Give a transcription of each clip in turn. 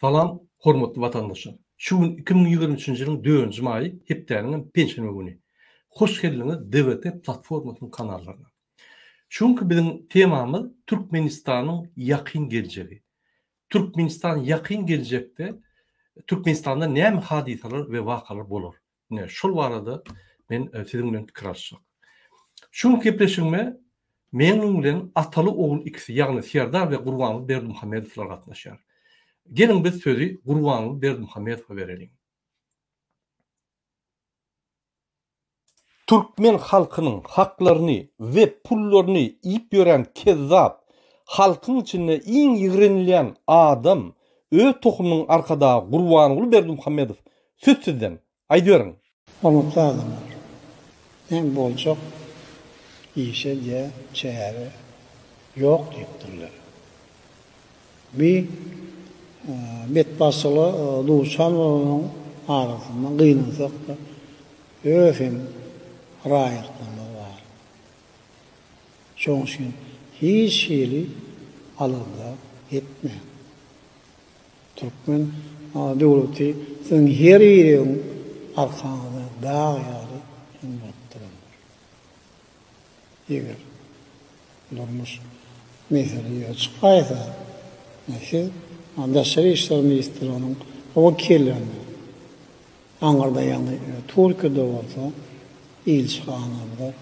Salam, hormatly watandaşlar. Şu gün 2023-nji ýylyň 4-nji maýy hepdeniň pensiýa güni. Hoş geldiňiz DWT platformasynyň kanallaryna. Şuňky biziň temamyz Türkmenistanyň ýakyn geljegi. Türkmenistan ýakyn geljekde Türkmenistanda näme hadisalar we wakalar bolar? Ne şol barada men siziň bilen pikir alşak. Şuňky gepleşigime meniň bilen ataly ogul ikisi, ýagny Serdar we Gurbanly Berdimuhamedowlar gatnaşýar. Gelin biz sözü Gurbanly Berdimuhamedow'a verelim. Türkmen halkynyň haklaryny we pullaryny iýip ýören kezzap, halkyň içinde iň ýigrenilýän adam, öz tohumynyň arkada Gurbanly Berdimuhamedow söz sizden. Aýdyň. Hormatly adamlar. Men boljak işe diye çäre yok diýipdirler. Bir bet basyly duşan bolan arasyndan gynansak da öfem raýatlygy bar. Şoň üçin hiç şeýle alanda etme. Türkmen döwleti sen her ýeriň arkanda daýary ýatdyrar. Eger durmuş mesele çykaýsa, näçe Daşary işler ministriniň wekilleri Aňarda ýa-ni Türkiýede bolsa ilçhanada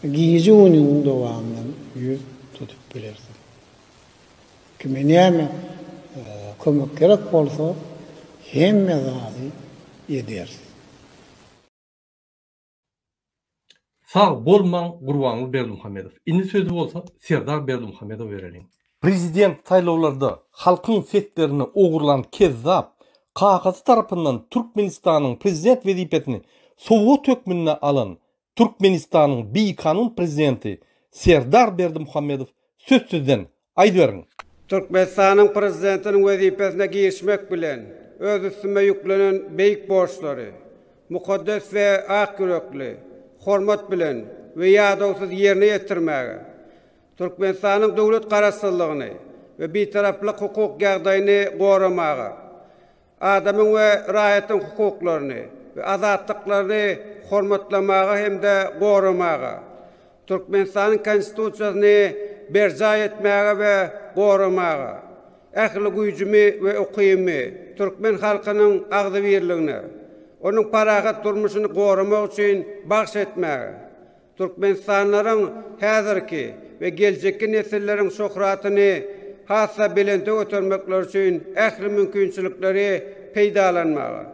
giýici unyň dowamyny ýüz tutup bilersin. Kime näme kömek gerek bolsa hemme zady edersin. Sağ bolmaň Gurbanly Berdimuhamedow. Indi sözü bolsa Serdar Berdimuhamedow verelim. Prezident saýlawlarda halkyň setlerini ogurlan kezzap Kagazy tarapyndan Türkmenistanyň prezident wezipetini Sowet hökmüne alan Türkmenistanyň beýkanun prezidenti Serdar Berdimuhamedow söz sizden. Aýdyň. Türkmenistanyň prezidentiniň wezipesine girişmek bilen öz üstüme yüklenen beýik borçlary, mukaddes we ak yürekli, hormat bilen we ýadawsyz ýerine ýetirmäge, Türkmenistanyň döwlet garaşsyzlygyny we beýtaraplyk hukuk ýagdaýyny goramaga, adamyň we raýatyň hukuklaryny we azatlyklaryny hormatlamaga hemde goramaga, Türkmenistanyň konstitusiýasyny berja etmäge we goramaga, ähli güýjümi we ukymy Türkmen halkynyň agdy birligine, onuň paragat durmuşyny goramak üçin bagş etmäge, Türkmenistanlaryň häzirki ve geljekki nesilleriň şöhratyny hassa bilende ötermekler üçin ähli mümkinçilikleri peýdalanmagy,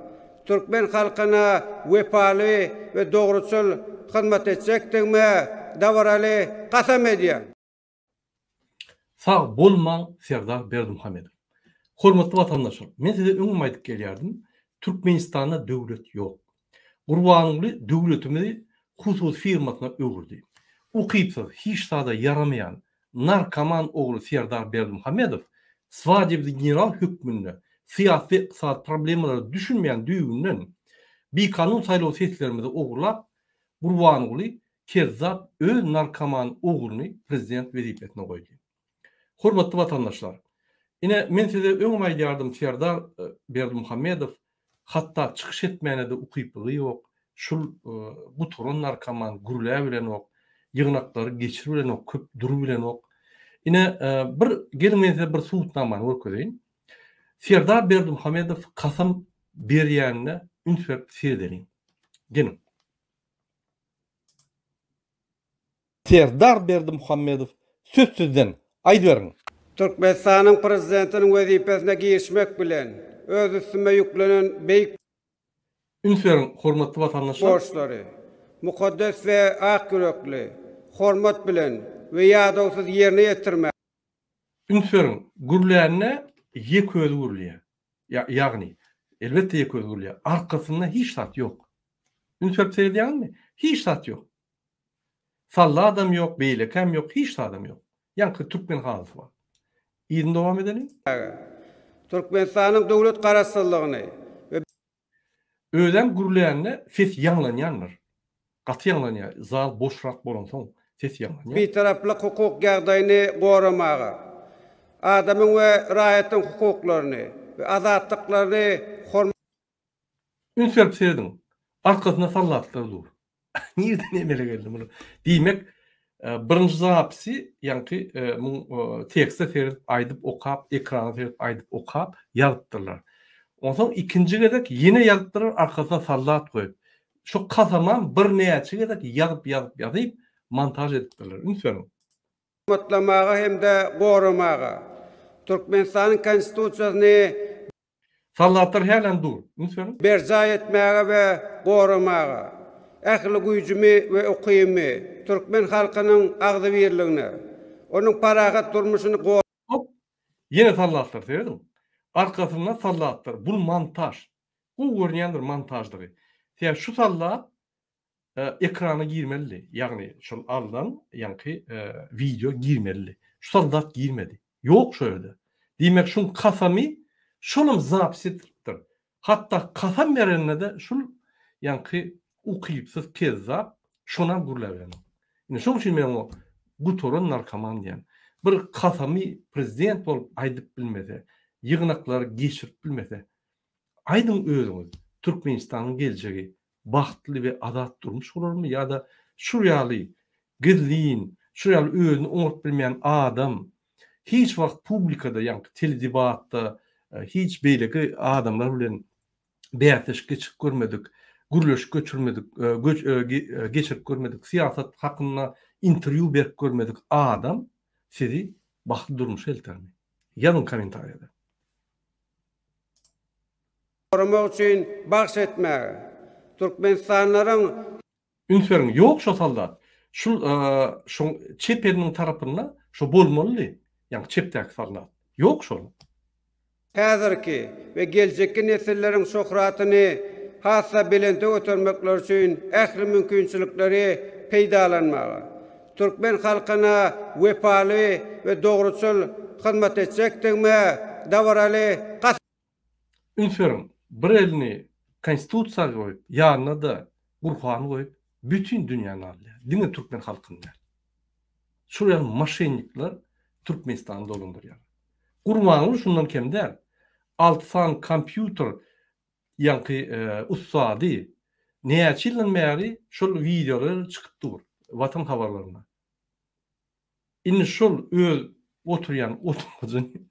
Türkmen halkyna wepaly we dogruçul hyzmat etjekdigmi dawraly gasam edýär. Sağ bolmaň Serdar Berdimuhamedow. Hormatly watandaşlar, men size öňüm aýdyp gelýärdim. Türkmenistanda döwlet ýok. Gurbanly döwletimizi husus firmasyna öwürdi. Ukypsy, hiç sada yaramayan narkoman oğlu Serdar Berdimuhamedow Svadibli general hükmünde siyasi iqtisad problemleri düşünmeyen düýünden bir kanun saýlaw setlerimizi ogurlap Gurbanly kezzap öz narkoman oğluny prezident wezipetine goýdy. Hormatly watandaşlar, ine men size öňüm aýdýardım Serdar Berdimuhamedow hatda çykyş etmäne de ukyplygy ýok. Şul bu torun narkoman gürlä bilen ok, ýygnaklary geçir bilen ok, köp duru bilen ok. Ine bir gelmese bir suwutnamany öküreýin. Serdar Berdimuhamedow kasam berýänine ünsep seredeliň. Gelin. Serdar Berdimuhamedow söz sizden. Aýdyň. Türkmenistanyň prezidentiniň wezipesine girişmek bilen öz üstüme yüklenen beýik Ünsüň hormatly watandaşlar. borçlary, mukaddes we ak yürekli, hormat bilen we ýadawsyz ýerine ýetirmäge. Ünsüň gürlärine ýeköz gürlýär. Ýagny elbetde ýeköz gürlýär. Arkasynda hiç sat ýok. Ünsüň seredýärmi? Hiç sat ýok. Salla adam ýok, beýlekam ýok, hiç adam ýok. Ýa-ni Türkmen halysy bar. Ýygyny dowam edelim. Türkmenistanyň döwlet garaşsyzlygyny öden gürlärine ses ýanglanýanlar. Gaty ýanglanýar. Zal boşrak bolan soň ses ýanglanýar. beýtaraplyk hukuk ýagdaýyny goramaga, adamyň we raýatyň hukuklaryny ve azatlıklarını hormat Ünsürüp seyredin. Arkasına sallatlar dur. Nereden emele geldi bunu? Diýmek, birinji zapsy, ýa-ni tekste seredip aýdyp okap, ekrana seredip aýdyp okap ýazypdyrlar. Ondan ikinji gedek ýene ýazypdyrlar, arkasyna sallat goýup. Şu kasaman bir näçe gedek ýazyp montaj edipdirler. Ünsürüň. hormatlamaga hem de goramaga. Türkmenistanyň konstitusiýasyny Sallatlar helen dur. Ünsürüň. berza etmäge we goramaga. Ähli güýjümi we ukymy türkmen halkynyň agdy birligine, onuň parahat durmuşyny Hop. Yine sallatlar seyredin. Arkasına sallatlar. Bu montaj. Bu görünýändir montajdygy. Ýa şu sallat ekrana girmeli. Ýagny şol aldan ýa-ni video girmeli. Şu sallat girmedi. Ýok şöyle. Diýmek şun kasamy şolum zapis etipdir. Hatda kasam berende de şul ýa-ni ukypsyz kezzap şona gurlaýan. Ine şoň üçin men o gutoran narkoman diýen. Bir kasamy prezident bolup aýdyp bilmese, ýygnaklary geçirip bilmese, aýdyň özüňiz Türkmenistanyň geljegi bahtly we azat durmuş bolarmy ýa-da şu ýaly gizlin, şu ýaly özüni oňurup bilmeýän adam hiç wagt publikada ýa-ni teledebatda hiç beýleki adamlar bilen bäýteş geçip görmedik. Gürleş göçürmedik, geçirip görmedik, siyasat hakkında interview berip görmedik adam sizi bahtly durmuş eltermi. Yazın komentariyada. goramak üçin bahs etmäge. Türkmenistanlaryň Ünsürüň ýok şo saldat. Şu çeperiniň tarapyna şo bolmaly. Ýa-ni çepdäki saldat. Ýok şol. häzirki we geljekki nesilleriň şöhratyny hassa bilente ötermekler üçin ähli mümkinçilikleri peýdalanmaga. Türkmen halkyna wepaly we dogruçul hyzmat etjekdigmi dawraly Ünsürüň bir elini konstitusiýaga goýup, ýanyna da Gurhany goýup, bütün dünýäni alýar. Diňe Türkmen halkyny. Şuraya maşennikler Türkmenistan'da dolandırıyor. Gurbanly şundan kem däl. 6 san kompýuter ýa-ni ussady näçe ýyldan bäri şol videolar çykyp dur. Watan habarlaryna. Indi şol öz oturýan oturjun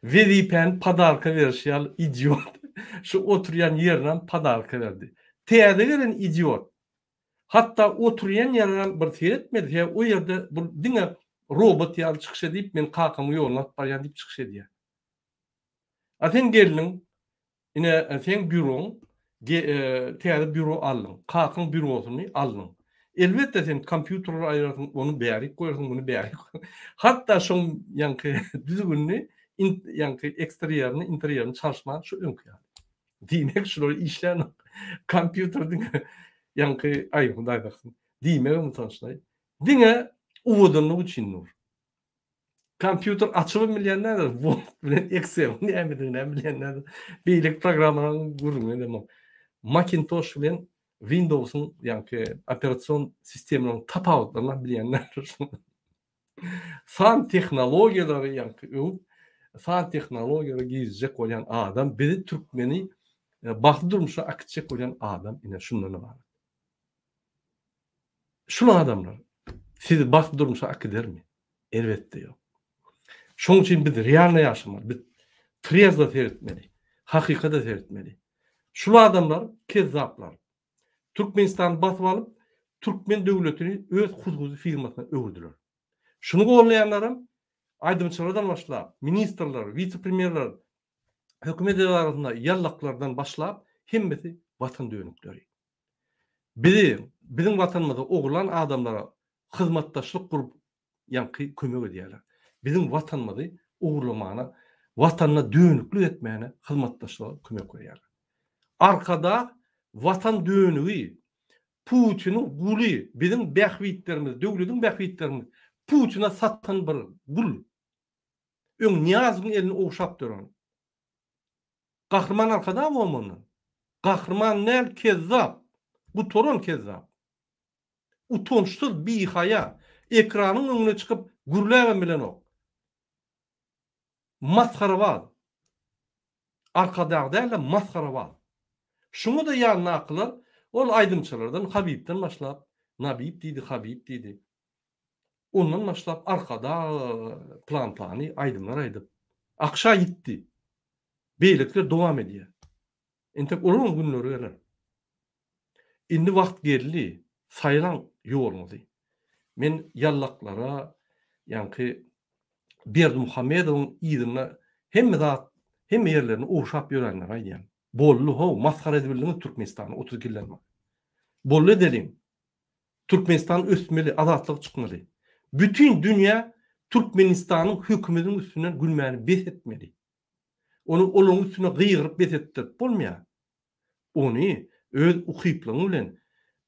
VDP'n padarka berýär idiot. Şu oturýan ýerden padarka berdi. Täze gelen idiot. Hatta oturýan ýerden bir seyretmedi. O ýerde bu diňe robot ýaly çykyş edip men kakamy ýoluna barýan diýip çykyş edýär. Aten gelin ine sen büroň täze büro aldyň. Kakyň bürosyny aldyň. Elbetde sen kompýuterleri aýrasyň, onu bärik goýarsyn, bunu bärik. Hatta şoň ýa-ni düzgünni ýa-ni eksterierini, interierini çalışman şu öňkü. Diýmek şolary işler kompýuterdiň ýa-ni aý bunday daxsyn. Diýmek umutançlay. Diňe uwudanyň üçin nur. Kompýuter açyp bilýänler, Word bilen Excel näme bilýänler. Beýlik programlaryny gurulmaýan demem. Macintosh bilen Windows'un ýa-ni operasiýon sisteminiň tapawutlaryny bilýänler. San tehnologiýalary ýa-ni san tehnologiýalary gizjek bolan adam, bizi türkmeni bahtly durmuşa akitjek bolan adam ine şundan bar. Şunu adamlar sizi bahtly durmuşa akidermi? Elbetde ýok. Şoň üçin biz realny ýaşamaly, biz trezda seretmeli, hakykata seretmeli. Şu adamlar kezzaplar. Türkmenistan basyp alyp Türkmen döwletini öz huzguzy firmasyna öwürdiler. Şunu gollaýanlarym aýdymçylardan başlap, ministrler, vice-premierler, hökümet arasynda ýallaklardan başlap hemmesi watan dönükleri. Bizim watanymyzda oglan adamlara hyzmatdaşlyk gurup ýa-ni kömek edýärler. Bizim watanymyzy ogurlamana, watanyna dönüklük etmäne hyzmatdaşlyga kömek edýärler. Arkada watan dönügi Putin'in guly, bizim bähwitlerimiz, döwletiň bähwitlerimiz Putin'a satan bir gul. Öň Niyazyň elini oşap duran. Gahrman arkada bolmany. Gahrman näl kezzap. Bu toron kezzap. Utonçsuz bir haya ekranyň öňüne çykyp gurlaýan bilen o. Maskarabaz. arkadagda maskara var. Şunu da ýalna aklar, ol aydymçylardan Habibden başlap, Nabib diýdi, Habib diýdi. Ondan başlap arkada plan-plany aydymlar aýdyp. Akşa gitti. Beýlikler dowam edýär. Entek ulun günleri geler. Indi wagt geldi, saýlan ýolmaly. Men yallaklara, ýanky Berdimuhammedowyň ýygyna hemme zat, hemme ýerlerini owşap ýörenler aýdýan. Bollu ho, maskara edibildiňiz Türkmenistany 30 ýyllar. Bollu edelim. Türkmenistan ösmeli, azatlyk çykmaly. Bütün dünya Türkmenistanyň hökümetiniň üstünden gülmäni besetmeli. Onu olun üstüne gıyırıp besettirip bolmaýar. Onu öz ukyplygy bilen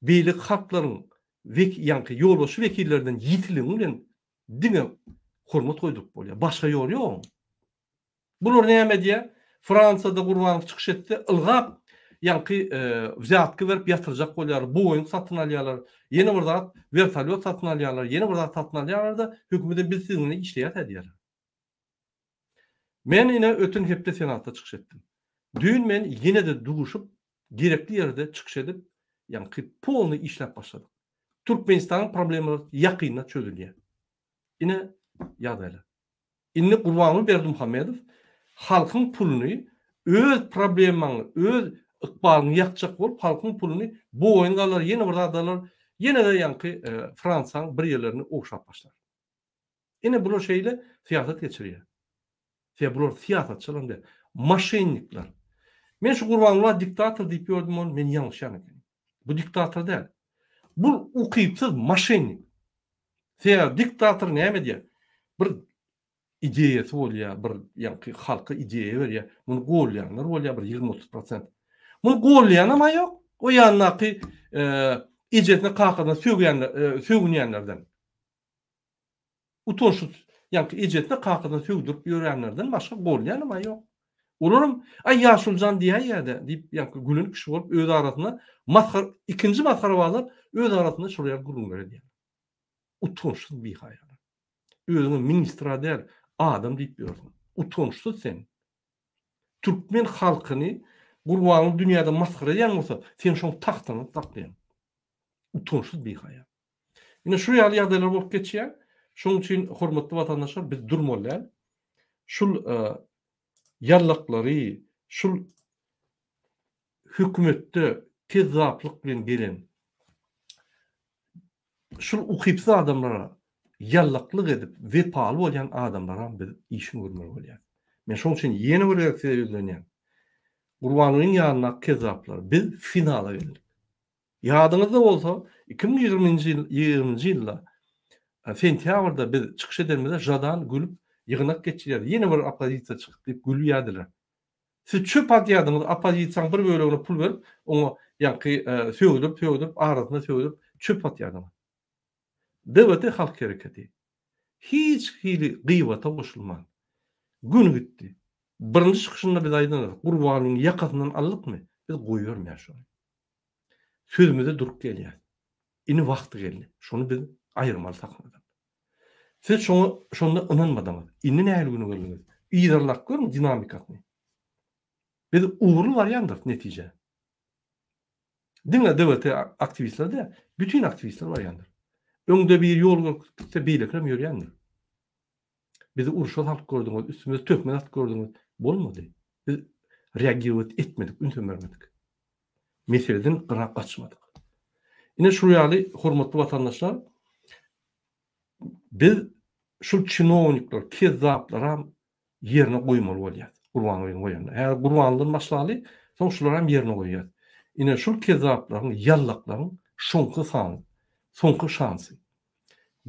beýlik halklaryň ýanky ýolbaşy wekillerden ýitiliňi bilen diňe hormat goýdup bolýar. Başga ýol ýok. Bular näme diýär? Fransada Gurbanov çykyş etdi, ılgap ýanky wzatka berip ýatyrjak bolýar, Boeing satyn alýarlar, ýene bir zat vertolyot satyn alýarlar, ýene bir zat satyn alýarlar da hökümetin bilsigini işleýär edýär. Men ine ötün hepde senatda çykyş etdim. Dün men ýene de duguşup gerekli ýerde çykyş edip, ýanky polny işläp başladyk. Türkmenistanyň problemleri ýakynda çözülýär. Ine ýagdaýlar. Inni Gurbanly Berdimuhammedow halkyň puluny öz problemaňy, öz ykbalyny ýakjak bolup halkyň puluny Boeing alar, ýene bir adalar, ýene de ýanky Fransaň bir ýerlerini owşap başlar. Ine bular şeýle siýasat geçirýär. Bular siýasatçylar, maşennikler. Men şu Gurbanly diktator diýip ýördüm, men ýalňyş ýanyň. Bu diktator däl. Bu ukypsyz maşennik. Diktator näme diýär? Bir ideýasy bolýar, bir ýanky halka ideýa berýär. Muny golýanlar bolýar bir 20-30%. Muny golýan ama ýok. O ýanyňky ijetini qaqadan sögünýänlerden. Utoşut ýanky ijetini qaqadan sögdürip ýörenlerden başga golýan ama ýok. Olaram ay Ýaşuljan diýär ýa-da diýip ýanky gülün kişi bolup öz arasyna ikinji maskara bazar öz arasyna şuraya gurulmalar diýär. Utoşut bir haýal. Özüňi ministra däl, adam diýip ýördüm. Utoşut sen. Türkmen halkyny Gurbanly dünýäde maskara ýan bolsa, sen şoň taxtyny taklaýan. Utoşut bir haýal. Ine şu ýagdaýlar bolup geçýär. Şoň üçin hormatly watandaşlar, biz durmaly. Şul ýarlaklary, şul hökümetde kezzaplyk bilen gelen şul ukypsy adamlara ýallaklyk edip wepaly bolýan adamlara biz işin görmeli bolýar. Men şoň üçin ýene bir reaksiýa ýönelenýär. Gurbanlyň ýanyna kezzaplar biz finala geldik. Ýadyňyzda bolsa 2020-nji ýylda sentýabrda biz çykyş edilmede jadan gülüp ýygnak geçýär. Ýene bir opozisiýa çykyp diýip gülýärdiler. Siz çöp atýardyňyz, opozisiýaň bir bölegine pul berip, oňa ýanky söýdürip, arasyna söýdürip çöp atýardyňyz. Dewleti halk hereketi. Hiç hili gıybata koşulman. Gün gitti. Birinci çıkışında biz aydınlar. Gurbanlyň ýakasyndan aldypmy? Biz goýýarmýar şonu. Sözümizde durup gelýär. Ini wagty geldi. Şonu biz aýyrmaly saklandyk. Siz şonda inanmadyňyz. Inni nähili güni geldiňiz? Ýerlak görüň dinamikasyny. Biz uğurlu varyandyk netije. Diňe dewleti aktivistler de, bütün aktivistler varyandyk. Öňde bir ýol görükse beýlekler ýörýändir. Bizi uruşal halk gördüňiz, üstümizde tökmen at gördüňiz bolmady. Biz reagiýat etmedik, ünsün bermedik. Meseleden gırak kaçmadık. Ine şu ýaly hormatly watandaşlar, biz şu çinownikler, kezzaplara yerine goýmaly bolýar. Gurbanlyň goýanda. Eğer Gurbanlyň başlaly, soň şular hem yerine goýýar. Ine şu kezzaplaryň, ýallaklaryň şoňky sany, soňky şansy.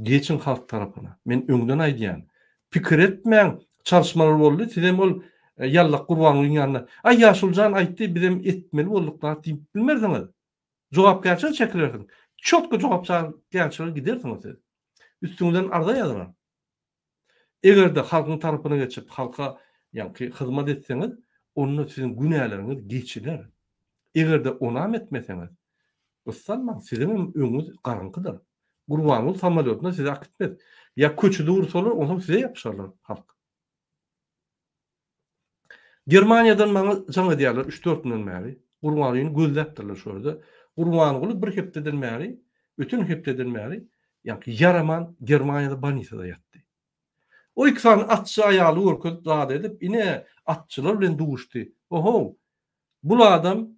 Geçin halk tarapyna. Men öňden aýdýan, pikir etmeň, çalışmalar boldy. Sizem ol yallak Gurbanlyň ýanyna. Ay Ýaşuljan aýtdy, bizem etmeli bolduklar diýip bilmerdiňiz. Jogapkärçilik çekilerdiň. Çotky jogapkärçilik giderdiňiz siz. Üstüňden arda ýazylar. Egerde halkyň tarapyna geçip halka ýanky hyzmat etseňiz, onda sizin günäleriniz geçiler. Egerde onam etmeseňiz, ıslanmaň, sizin öňüňiz garynkydyr. Gurbanlyň samolýotyna size akitmez. Ya köçüde ursalar, onu size yapışarlar halk. Germaniýadan maňa jaňa diýerler 3-4 günden bäri. Gurbanlygyny gözläpdirler şurada. Gurbanlygy bir hepdeden bäri, bütün hepdeden bäri ýa-ni Yaraman Germaniýada больницada ýatdy. O ikisany atçy aýaly görkezip zat edip ine atçylar bilen duguşdy. Oho, bul adam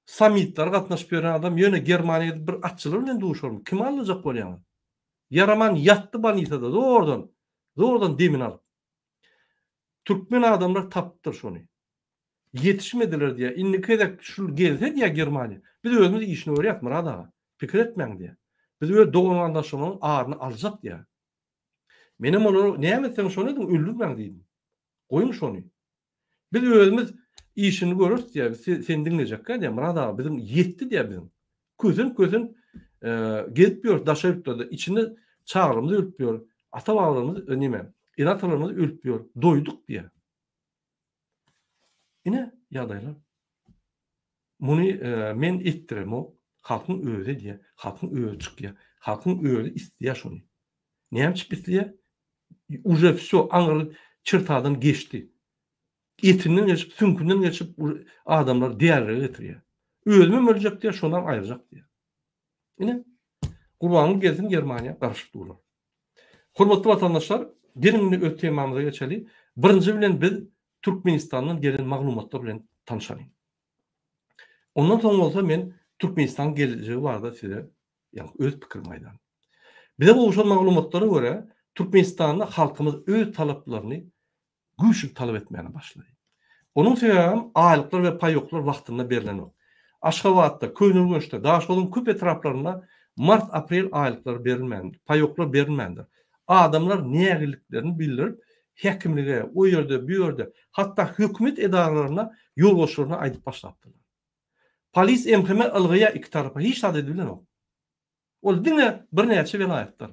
samitler gatnaşyp beren adam ýöne Germaniýada bir atçylar bilen duguşurmy? Kim alacak bolýar? Yaraman ýatdy больницada zordan demin alyp. Türkmen adamlar tapdyr şonu. Yetişmediler diye. İnnikedek şu gelse diye Germaniya. Biz özümüz işini öğretmer adaga. Pikir etmeň diye. Biz öyle doğan andaşımın ağırını alacak diye. Benim onu ne emetsem şonu dedim, öldürmem dedim. Koyun şonu. Biz özümüz işini görürüz diye. Sen dinleyecek diye. Adaga bizim yetti diye bizim. Közün gitmiyor, daşayıp da içinde çağrımızı ülpüyor. Ata bağlarımız önüme. İnatalarımızı ülpüyor. Doyduk diye. Yine ýagdaýlar. Muny men etdirem o halkyň özi diye, halkyň özi çykýar, halkyň özi isleýär şonu. Näme çypyslyýa? Uje всё aňyry çyrtadan geçdi. Etinden geçip, sünkünden geçip adamlar diýerleri getirýär. Özüme möljek diye şondan aýyrjak diye. Yine Gurbanlyk gezin Germaniýa garşyp durlar. Hormatly watandaşlar, gelin öz temamyza geçeli. Birinji bilen biz Türkmenistan'dan gelen maglumatlar bilen tanışalım. Ondan sonra olsa men Türkmenistan geleceği var da size yani öz pikirimi aydan. Bize bu uşan maglumatlara göre Türkmenistan'da halkımız öz taleplerini güçlük talep etmeye başladı. Onun sebebi aylıklar ve payoklar vaktinde berilen o. Aşgabat'ta, Köynülgünç'te, Daşolun köp etraflarında Mart-April aylıkları berilmendir, payoklar berilmendir. Adamlar nägirliklerini bildirip hekimlige, o ýerde, bu ýerde, hatta hökümet edaralarına, ýolbaşçylaryna aýdyp başlapdylar. Polis MHM ılgyýa iki tarapa hiç zat edilen ok. Ol diňe bir näçe velayetler.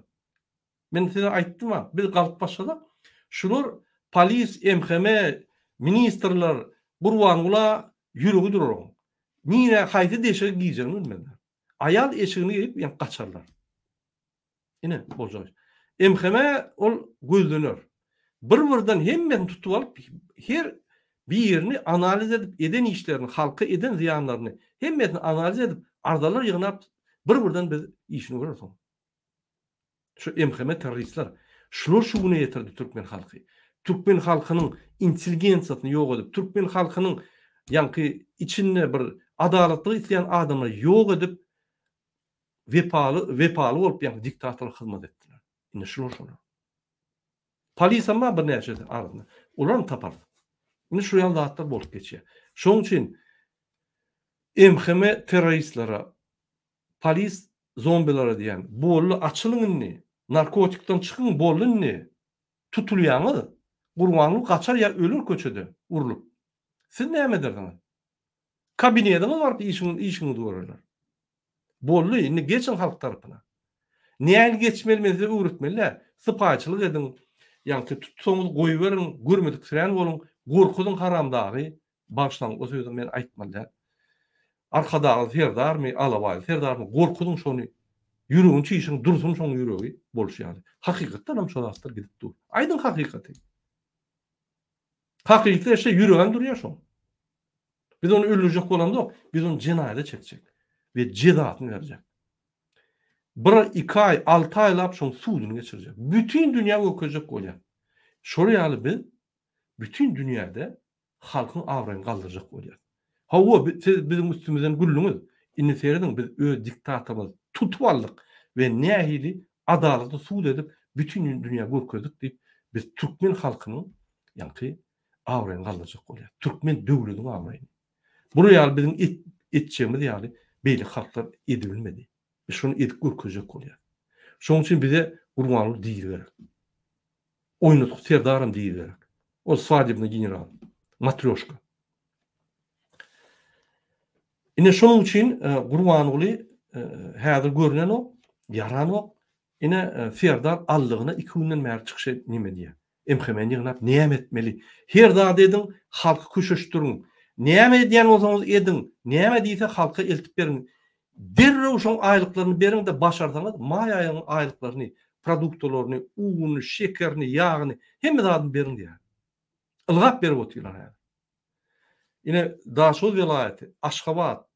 Men size aýtdym, biz galyp başladyk. Şular polis, MHM, ministrler, Gurbanlyga ýüregi durar. Nine haýdy deşe giýjegini bilmediler. Ayal eşigini gelip ýa gaçarlar. Ine bolýar. MHM ol gözlenir. Bir-birden hemmen tutup alıp her bir yerini analiz edip eden işlerini, halka eden ziyanlarını hemmen analiz edip ardalar yığınap bir-birden biz işini görürüz. Şu MHM teröristler şular şu bunu yetirdi Türkmen halkı. Türkmen halkının intelligensiýasyny ýok edip, Türkmen halkının ýa-ni içinde bir adaletli isleyen adamlar ýok edip vepaly bolup ýa-ni diktatorlyk hyzmat etdiler. Ine şular. Polis ama bir näçe arasında. Ulan tapar. Ine şu ýal zatlar bolup geçýär. Şoň üçin MHM teröristlere, polis zombilere diýen, bolly açylyň narkotikden çykyň bolly tutulýany, Gurbanlyk gaçar ýa ölür köçede urulyp. Siz näme derdiňiz? Kabinetiniz barp işiňi görürler. Bolly indi geçin halk tarapyna. Näme geçmelmezi öwretmeli? Sypaçylyk edin. Yani tutsoňyz goýup berin, görmedik süren bolun, gorkudyň haramdagy başlan o sözü men aýtmalda. Arkadagy serdarmy, alabaý serdarmy, gorkudyň şonu ýüregini çyşyň, dursun şoň ýüregi bolýar. Hakykatdan hem şol astar gidip dur. Aýdyn hakykaty. Hakykatda eşe ýüregen durýar şoň. Biz onu öldürjek bolamda, biz onu jenaýete çekjek we jezatyny berjek. 1-2 ay, 6 aylap şoň suwuny geçirjek. Bütün dünýä gököjek bolýar. Şol ýaly biz bütün dünýäde halkyň awraýyny galdyrjak bolýar. Hawa bizim üstümizden güllüňiz. Inni seredin biz öz diktatorymyz tutup aldyk we nähili adaletli suwd edip bütün dünýä gököjek diýip biz Türkmen halkynyň ýa-ni awraýyny galdyrjak bolýar. Türkmen döwletiň awraýyny. Bu ýaly bizim etjegimiz ýaly beýle halklar edibilmedi. Biz şunu edip görkezek bolýar. Şoň üçin bize Gurbanlyk diýil gerek. Oýnatyk serdarym diýil gerek. O swadibny general, matryoşka. Ine şoň üçin Gurbanly häzir görünen o, yaran o, ine serdar allygyna 2 günden bäri çykyş nime diýär. MHM ýygnap näme etmeli? Her dag dediň halky köşeşdiriň. Näme diýen bolsaňyz edin, näme diýse halka eltip berin. Derrew şoň aýlyklaryny berin de başarsaňyz, maý aýynyň aýlyklaryny, produktlaryny, ugyny, şekerini, ýagyny hemme zady berin diýär. Ilgap berip oturýar. Ine Daşoz vilayeti, Aşgabat,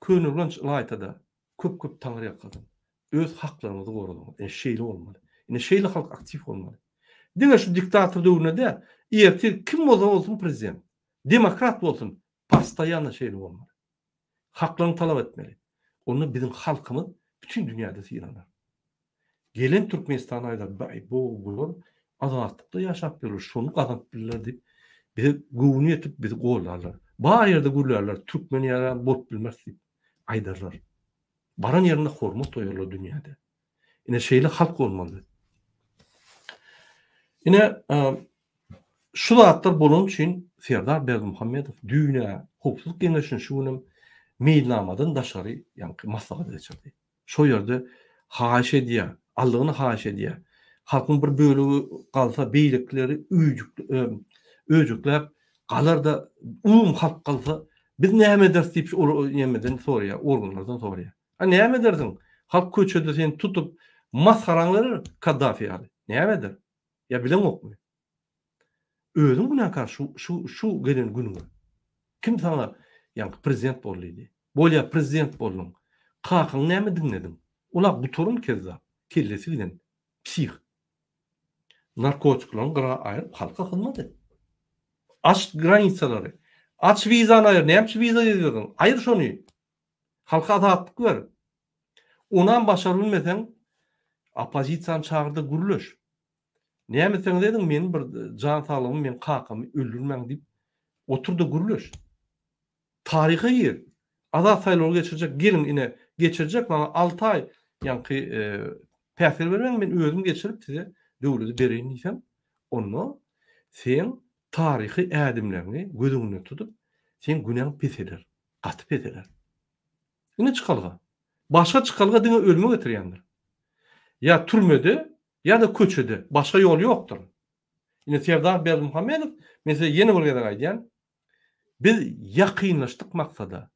Könürgünç vilayetinde köp taňyr ýakadym. Öz haklaryňyzy gorudum. Şeýle bolmaly. Ine şeýle halk aktif bolmaly. Diňe şu diktator döwründe ertir kim bolsa prezident, demokrat bolsun, pastaýany şeýle bolmaly. Haklaryny talap etmeli. Onu bizim halkymyz bütün dünýäde syýranar. Gelen Türkmenistan aýlar, bu azatlıkda ýaşap bilir, şonu gazanp bilirler diýip bize gowunu etip bizi gollarlar. Ba ýerde gürlerler, Türkmen ýaran bot bilmez diýip aýdarlar. Baran ýerinde hormat toýarlar dünýäde. Ine şeýle halk bolmaly. Ine şu zatlar bolan üçin Serdar Berdimuhammedow Düýne Howpsuzlyk Geňeşiniň şunym meýilnamadan daşary ýa-ni maslahat edýärdi. Şo ýerde haýyş edýär, allygyny haýyş edýär. Halkyň bir bölegi galsa beýlikleri öýjüklep galar da halk galsa biz näme ederiz diýip ýemeden soraýar, organlardan soraýar. Näme edersiň? Halk köçede seni tutup maskaranyr Kaddafi ýaly. Näme eder? Ya bilemokmy? Özüň günäkar şu gelen günüňe. Kim sana ýa-ni prezident bolýdy? Bolýa prezident boldun. Kakyň näme dinledin? Ular bu torun kezzap. Kellesi bilen psih. Narkotiklaryň gyra aýryp halka hyzmat et. Aç granitsalary. Aç wizany aýyr. Näme wiza ýerdiň? Aýyr şonu. Halka azatlyk ber. Onan başarylmasaň opozisiýany çağırdy gürleş. Näme sen dedin? Men bir jan saglygymy, men kakymy öldürmäň diýip oturdy gürleş. Taryhy ýer. Azat saýlaw geçirecek, gelin ine geçirecek, bana 6 ay ýa-ni päsel bermeň, men özüm geçirip size döwleti bereýin diýsem, onu sen taryhy ädimlerini gözüňde tutup, sen günäň peseder, gaty peseder. Ine çykalga. Başga çykalga diňe ölüme getirýändir. Ya türmede ya da köçede. Başga ýol ýokdur. Ine Serdar Berdimuhammedow mesela ýene bir gede gaýdýan, biz ýakynlaşdyk maksada.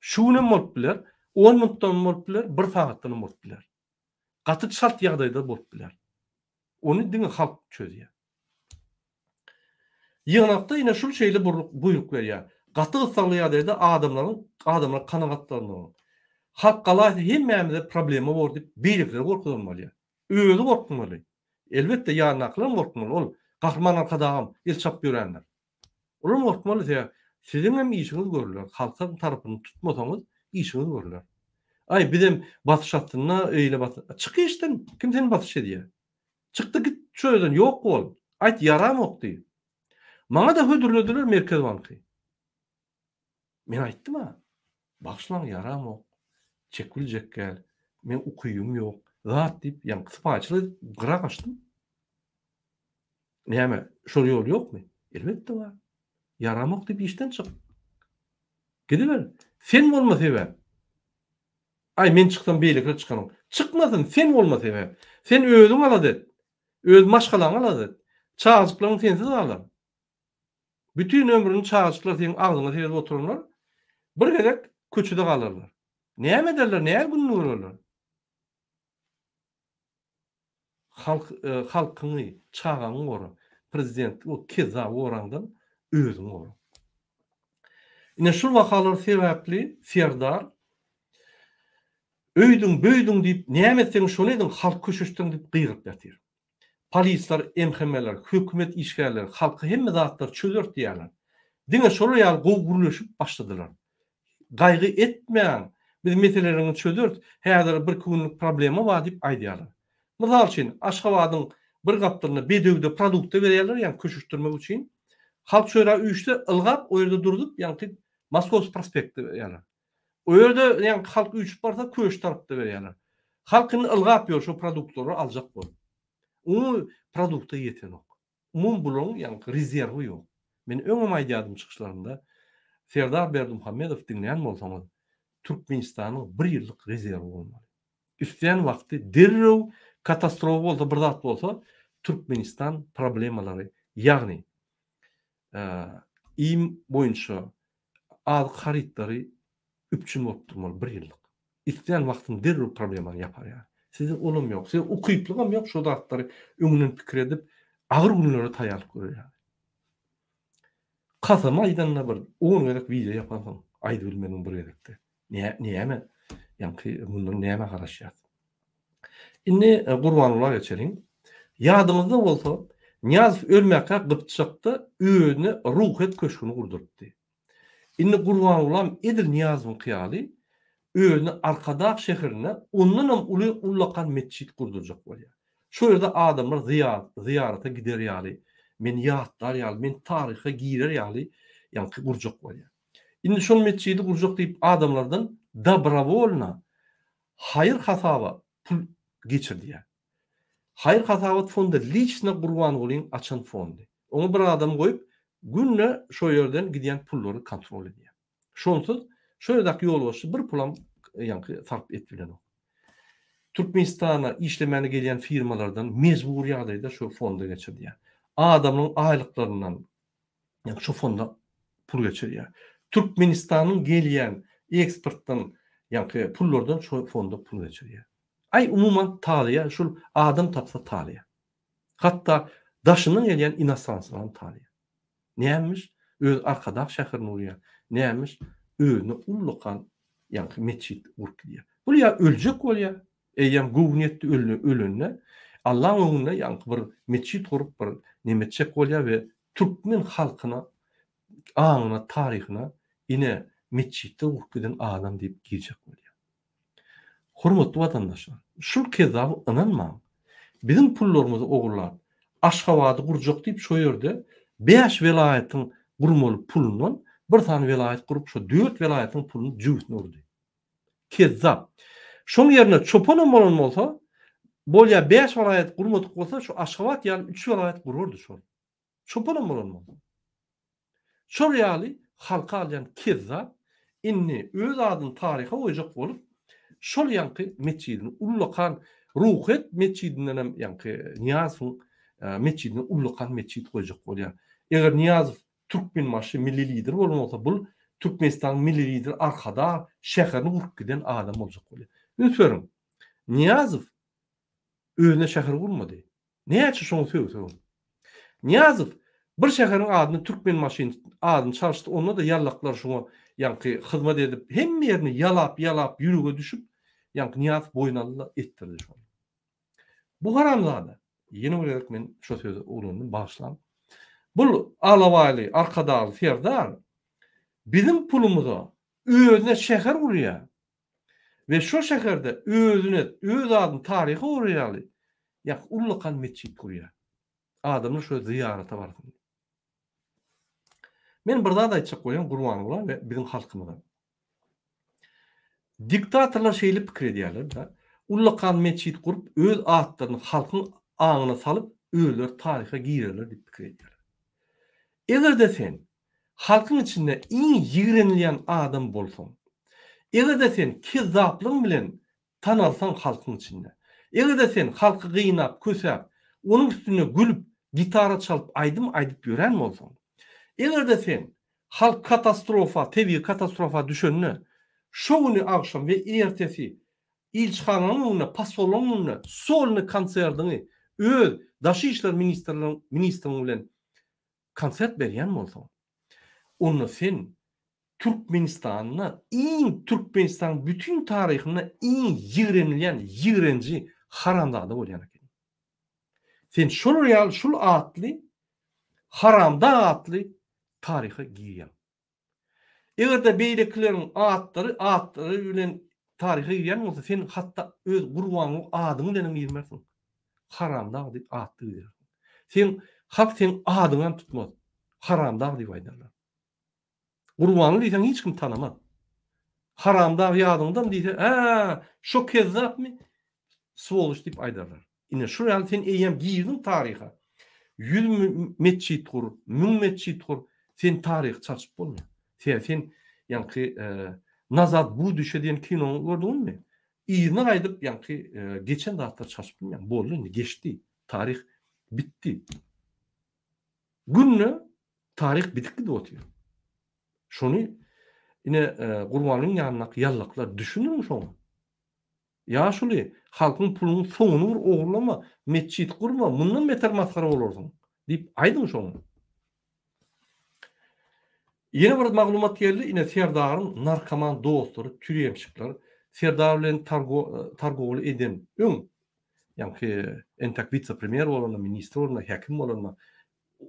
Şunu bolup biler, 10 minutdan bolup biler, 1 saatdan bolup biler. Gaty şart ýagdaýda bolup biler. Onu diňe halk çözýär. Ýanakda ine şu şeýle buyruk berýär. Gaty ysgly ýagdaýda adamlar kanagatlanýar. Halk galasy hemmämizde problemi bor diýip beýlikler gorkudurmaly. Özü gorkmaly. Elbetde ýanaklar gorkmaly. Ol gahrman arkadagym, el çap ýörenler. Olar gorkmaly diýär. Sizin hem işiniz görülür. Halkın tarafını tutmasanız işiniz görülür. Ay bizim batış hattına öyle batış. Çık işten. Kim seni batış ediyor? Çıktı git şöyden. Yok ol. Ayt yaram yok diyor. Bana da hödürlediler Merkez Bankı. Men aytdım ha. Başlan yaram yok. Çekilecek gel. Men ukuyum yok. Zat deyip yani kıspaçılı gıra kaçtım. Näme? Şol yol yok mu? Elbette var. Yaramak diýip işten çyk. Gidiver. Sen bolma sebäp. Ay men çykdym beýlikle çykanyň. Çykmasyn, sen bolma sebäp. Sen özüň alady. Öz maşgalaň alady. Çağızıklaryň sensiz alar. Bütün ömrüni çağızıklar senin agzyňa terip otururlar. Bir gerek köçüde galarlar. Näme ederler? Näme günni görürler? Halkyny çağaňy gora. Prezident o keza orandan özüň gora. Ine şu wakalar sebäpli Serdar öýdüň böýdüň diýip näme sen şonu edin halk köşüşdüň diýip gyýryp ýatyr. Polisler, emhemeler, hökümet işgärleri, halky hemme zatlar çözürt diýerler. Diňe şol ýaly gowgurlaşyp başladylar. Gaýgy etmeýän, biz meselelerini çözürt, häzir bir günlük problemi bar diýip aýdýarlar. Mysal üçin Aşgabatyň bir gapdyryna bedöwde produkt berýärler, ýa-ni köşüşdirmek üçin. Halk şöyle üýçde ılgap, o ýerde durup, ýa-ni Moskowski prospekti ýaly. O ýerde ýa-ni halk üýçüp barsa köş tarapda berýärler. Halkyny ılgap ýör şu produktlary aljak bol. O produkta ýetenok. Umum bulan ýa-ni rezerwi ýok. Men öňe aýdýardym çykyşlarymda Serdar Berdimuhammedow dinleýän bolsaňyz, Türkmenistanyň 1 ýyllyk rezerwi bolmaly. Üstän wagty derrew katastrofa bolsa, bir zat bolsa, Türkmenistan problemalary, ýagny im boyunça az haritleri üpçün bolup durmaly 1 ýyllyk. Üstän wagtyň derrew problemany ýapar ýa. Sizin olum ýok, siz ukyplygam ýok şu zatlary öňünden pikir edip agyr günlere taýýarlyk görýär. Kasama aydanna bir 10 gerek video yaparsın. Aýdy bilmeniň bir gerekdi. Näme? Ýa-ni bundan näme garaşýar? Inni Gurbanullah geçerin. Ýadyňyzda bolsa, Niýazow ölmäke Gypçakda öýüne ruhet köşküni gurdurupdy. Inni Gurbanullah edir Niýazowyň kyýaly öýüne Arkadaq şäherine ondanam uly ullakan meçhit gurdurjak bolýar. Şo ýerde adamlar ziýarata gider ýaly, men ýatlar ýaly, men taryha girer ýaly ýa-ni gurjak bolýar. Indi şol meçhidi gurjak diýip adamlardan добровольно hayır hasaba pul geçirdiler. Hayır hasabat fondu liçne Gurbanulyň açan fondu. Onu bir adam goýup günne şo ýerden gidýän pullary kontrol edýär. Şonsuz şo ýerdäki ýolbaşçy bir pulam ýa-ni sarp etbilen. Türkmenistana işlemeni gelýän firmalardan mezbur ýagdaýda şo fonda geçirdiler. Adamyň aýlyklaryndan ýa şo fonda pul geçirýär. Türkmenistanyň gelýän eksportdan ýa-ni pullardan şo fonda pul geçirýär. Ay umuman talyýa, şol adam tapsa talyýa. Hatda daşynyň gelýän inosansyň talyýa. Nämiş? Öz Arkadaq şäherine urýar. Nämiş? Öýüne ullukan ýa-ni meçhit urkýar. Bu ýa öljek bolýar. Eýem gowniýetli ölünne Allahyň öňünde ýa-ni bir meçhit gurup bir nemetçek bolýar we türkmen halkyna aňyna, taryhyna ine meçhitde urkýan adam diýip girjek bolýar. Hormatly watandaşlar, şu kezab inanmaň. Bizim pullarymyzy ogurlap, Aşgabaty gurjak diýip şo ýerde 5 welaýatyň gurmaly pulundan bir tane welaýat gurup şo 4 welaýatyň pulunu jüwütne urdy. Kezab. Şoň ýerine çopanam bolan bolsa, bolýa 5 welaýat gurmadyk bolsa, şu Aşgabat ýaly 3 welaýat gururdy şol. Çopanam bolan bolsa. Şol ýaly halka alýan kezab inni öz adyny taryha goýjak bolup şol ýa-ni meçhidini ullakan ruhet meçhidinden hem ýa-ni Niýazow meçhidini ullakan meçhid goýjak bolýar. Eger Niýazow türkmen maşy milli lider bolmasa, bul Türkmenistan milli lider arkada şäherini gurup giden adam boljak bolýar. Ünsörüm. Niýazow öýüne şäher gurmady. Näçe şoňy söýsem? Niýazow bir şäheriň adyny türkmen maşyny adyny çalşdy, onda da ýallaklar şoňa ýa-ni hyzmat edip hemme ýerini ýalap ýürüge düşüp ýa-ni Niýazow boýnaly etdirdi şonu. Bu haramzada ýene bilerek men şo sözi ulandy başlan. Bul alawaly Arkadaly Serdar bizim pulumuza özüne şäher urýar we şo şäherde özüne öz adyny taryhy urýarly ýa ullakan meçhit urýar. Adamlar şo ziýarata barsyn. Men bir daha da aýtjak goýan Gurbanullah we bizim halkymyza. Diktatorlar şeýle pikir edýärler da, ullakan meçhit gurup öz atlaryny halkyň aňyna salyp öýler taryha girerler diýip pikir edýärler. Eger sen halkyň içinde iň ýigrenilýän adam bolsaň, eger sen kezzaplyk bilen tanalsaň halkyň içinde, eger sen halky gynap, kösäp, onuň üstüne gülüp, gitara çalyp aýdyp ýören bolsaň, eger sen halk katastrofa, tebii katastrofa düşenne, şowny akşam we ertesi ilçhananyň, pasolonyň, solny konsertini öz daşy işler ministriniň bilen konsert berýän bolsaň, onu sen Türkmenistanyna, Türkmenistan bütün taryhyna iň ýigrenilýän ýigrenji haramzada bolýan eken. Sen şol real, şol atly haramda atly taryha girýän. Eger de beýlekileriň atlary bilen taryha girýän bolsa, sen hatda öz gurbanyň adyny bilen girmersiň. Haramda diýip atly diýer. Sen halk sen adyňy tutmaz. Haramda diýip aýdarlar. Gurbany diýsen hiç kim tanamaz. Haramda ýadyňdan diýse, şo kezzapmy? Swoluş diýip aýdarlar. Ine şu ýaly sen eýem girdiň taryha. 100 meçhit gur, 1000 meçhit gur, sen taryh çalyp bolmaýar. Sen ýa-ni nazat bu düşediň kinony gördüňmi? Ýyny aýdyp ýa-ni geçen dagtar çalyp bolmaýar. Boldy, indi geçdi. Taryh bitdi. Günne taryh bitdi diýip otyr. Şonu ine Gurbanyň ýanyna ýallaklar düşünürmi şonu? Ya şuly halkyň puluny soňuny bir ogurlama, meçhit gurma, mundan beter maskara bolarsyň diýip aýdyň şonu. Yine bir maglumat geldi. Ine Serdar'ın narkoman dostları, türemşikler, Serdar bilen targoğlu eden öň, ýa-ni entak vice-premier bolanma, ministr bolanma, häkim bolanma,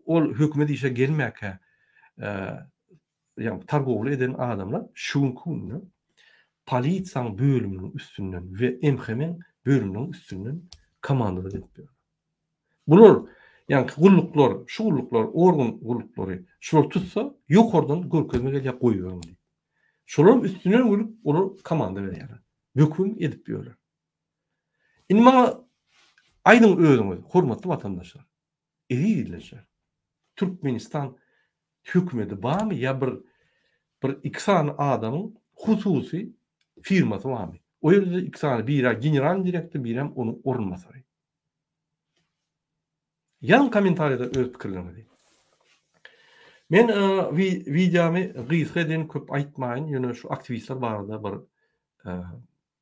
ol hökümet işe gelmäke ýa-ni targoğlu eden adamlar şuň kunna polisiýaň bölüminiň üstünden we MHM bölüminiň üstünden komandalar edip. Bular ýa-ni gulluklar, şu gulluklar, organ gulluklary şular tutsa ýokardan görkezme gelip goýýarlar diýip. Şolaryň üstünden gelip olar komanda berýärler. Höküm edip ýörler. Indi maňa aýdyň özüňiz, hormatly watandaşlar. Eýilýärler. Türkmenistan hökümeti barmy ýa bir iksan adamyň hususy firmasy barmy? O ýerde iksan biri general direktor, biri hem onuň orunmasary. Yan komentariyada öz pikirlerimi diýin. Men videomy gysga eden köp aýtmaýyn, ýöne şu aktivistler barada bir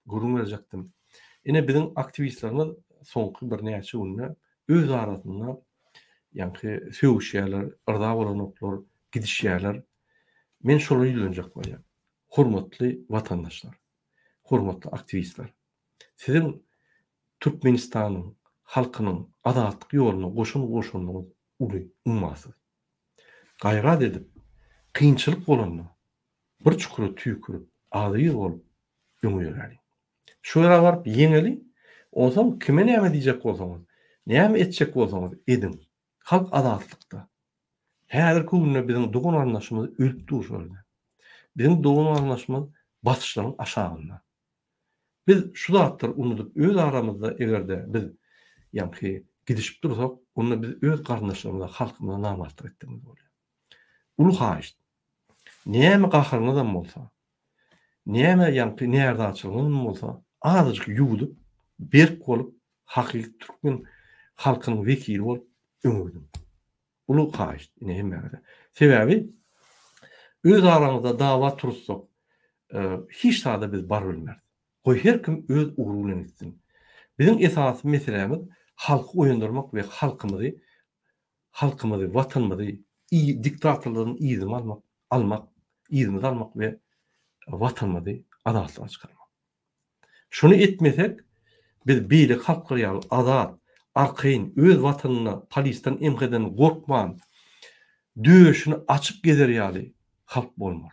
gurun berjekdim. Ine biziň aktivistlerimiz soňky bir näçe günde öz arasynda ýa-ni söwüşýärler, ırda bolanoklar, gidişýärler. Men şolara ýylanjak bolýar. Hormatly watandaşlar, hormatly aktivistler. Siziň Türkmenistanyň halkynyň adatlyk ýoluny goşunyňyz uly ummasyz. Gaýrat edip, kynçylyk bolanda bir çukura tüýkürip, adyr bolup öňüňe. Şu ýere baryp ýeňeli, ozam kime näme diýjek bolsaňyz, näme etjek bolsaňyz edin. Halk adatlykda. Häzir günde biziň dogun anlaşmamyz ölüp durýar. Biziň dogun anlaşmamyz basyşlaryň aşagynda. Biz şu zatlar unutup öz aramızda egerde biz ýa-ni gidişip dursak, onda biz öz garnaşlarymyza, halkymyza namatlyk etdiňiz bolýar. Ulu haýyş. Näme gahyryňyzdan bolsa, näme ýa-ni nerdaçylygyň bolsa, azyjyk ýuwudyp, berk bolup, hakyky türkmen halkynyň wekili bolup öňürdüm. Ulu haýyş. Ine hemmede. Sebäbi öz aramyzda dawa tursak, hiç sada biz bar bilmez. Goý her kim öz uğrulyny etsin. Biziň esasy meselemiz halky oýandyrmak we halkymyzy, watanymyzy diktatorlaryň ýygyny almak we watanymyzy adatlyga çykarmak. Şunu etmesek, biz beýle halklar ýaly adat, arkaýyn öz watanyna polisden, MH'den gorkman, döşüni açyp gezer ýaly halk bolmaz.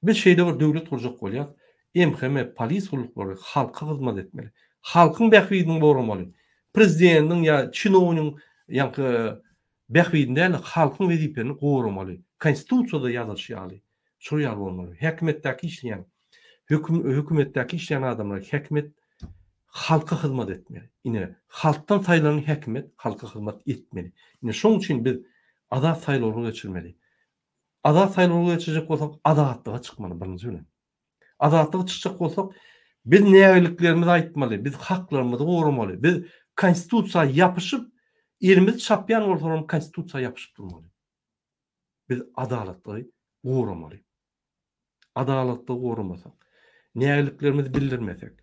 Biz şeýle bir döwlet kurjak bolýar. MHM polis gulluklary halka hyzmat etmeli. Halkyň bähwidini goramaly. Prezidentiň ýa çinownyň ýa-ni bähwidinde halkyň wezipelerini goramaly. Konstitusiýada ýazylýaly. Şu ýaly bolmaly. Häkimetdäki işleýän, hökümetdäki işleýän adamlar häkimet halka hyzmat etmeli. Ine halkdan saýlanan häkimet halka hyzmat etmeli. Ine şoň üçin biz adat saýlawlaryny geçirmeli. Adat saýlawlaryny geçirjek bolsak adatlyga çykmaly birinji bilen. Adatlyga çykjak bolsak biz nägeliklerimizi aýtmaly, biz haklarymyzy goramaly. Biz konstitusiýaga ýapyşyp, elimiz çapýan bolsaň konstitusiýaga ýapyşyp durmaly. Biz adalatly goramaly. Adalatly goramasak, nägeliklerimizi bildirmesek,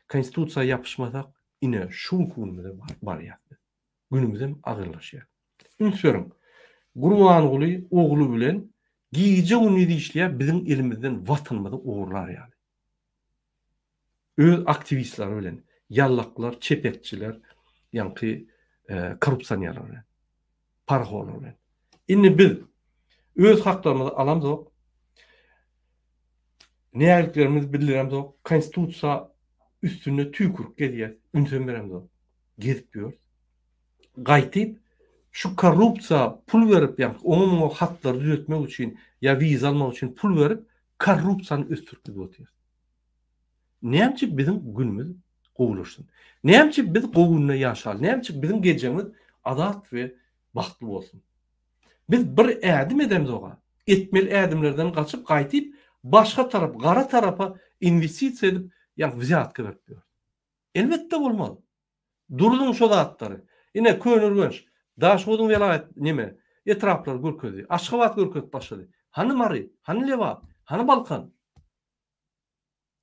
konstitusiýaga ýapyşmasak, ine şu günde barýar. Günümüz hem agyrlaşýar. Ünsörüň, Gurban Guly ogly bilen giýje ünidi işleýär biziň elimizden watanymyzy ogurlar ýaly. Öz aktivistler bilen, yallaklar, çepekçiler, ýa-ni korrupsiýonlar bilen, parholar bilen. Indi biz öz haklarymyzy alamyk, nägeliklerimizi bildiremdik, konstitusiýa üstüne tüýkürüp gelýär, ünsön beremdik. Gezip ýör. Gaýtyp şu korrupsiýa pul berip, ýa-ni onuň haklary düzeltmek üçin ýa wiza almak üçin pul berip korrupsiýany östürkip otyr. Näçe biziň günümüz gowulaşsyn. Näçe biz gowunna ýaşal, näçe biziň gejemiz adat we bagtly bolsun. Biz bir ädim edemiz oga. Etmeli ädimlerden gaçyp gaýtyp başga tarap, gara tarapa investisiýa edip ýa wizyatka berip ýör. Elbetde bolmaly. Durduň şo zatlary. Ine könürgenç, Daşgodyň welayat neme? Etraplar görkezi, Aşgabat görkezip başlady. Hany Mary, hany Leva, hany Balkan.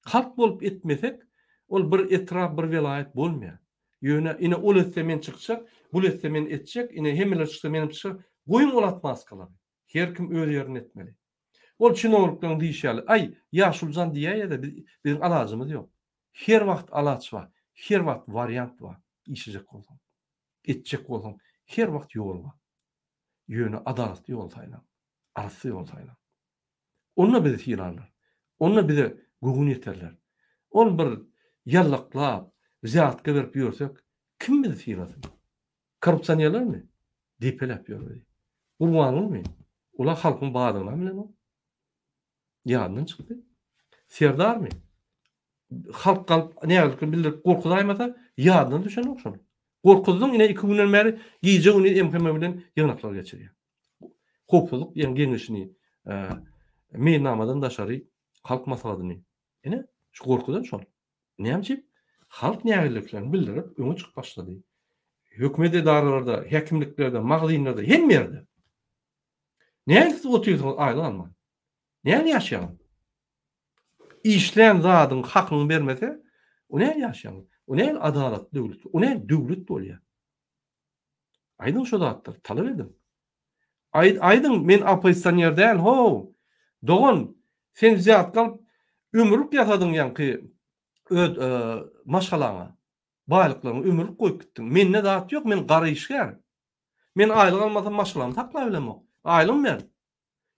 Halk bolup etmesek, ol bir etrap, bir welayat bolmaýar. Ýöne ine ol etse men çykjak, bul etse men etjek, ine hemmeler çyksa menim çykjak, goýun olat maskalary. Her kim öz ýerini etmeli. Ol çynowlukdan diýýärler. Ay, ýaşuljan diýär-de bizim alajymyz ýok. Her wagt alaç bar, her wagt variant bar. İşejek bolsaň, etjek bolsaň, her wagt ýol bar. Ýöne adalatly ýol taýlan, arasy ýol taýlan. Onna bizi hiýlanlar. Onna bize gugun yeterler. Ol bir ýallaklap, zatka berip ýörsek, kim bizi hiýlasyn? Korrupsiýonерler dipelep ýördi. Urbanlymy? Ular halkyň baýlygyna bilen o. Ýandan çykdy. Serdarmy? Halk galyp näme bildirip gorkudaýmasa, ýandan düşen okşan. Gorkudyň ine 2 günden beri giýje uny MKM bilen ýygnaklar geçirýär. Hopuluk ýa geňişini meýnamadan daşary halk masaladyny. Ine şu gorkudan şol. Näme halk nägeliklerini bildirip öňe çykyp başlady. Hökümet idaralarda, hekimliklerde, magazynlarda, hem ýerde. Näme oturuyorsunuz aýly alma? Näme ýaşaýan? İşleyen zadyň hakyny bermese, o näme ýaşaýan? O näme adalat döwlet? O näme döwlet bolýar? Aýdyň şu zatlar talap edin. Aýdyň men opozisiýoner däl, ho. Dogan sen zat galyp ömürlük ýasadyň ýanky öz maşgalaňa, baýlyklaryňy ömürlük goýup gitdiň. Menne zat ýok, men gara işgär. Men aýlyk almasam maşgalamy taklap bilemok. Aýlym ben.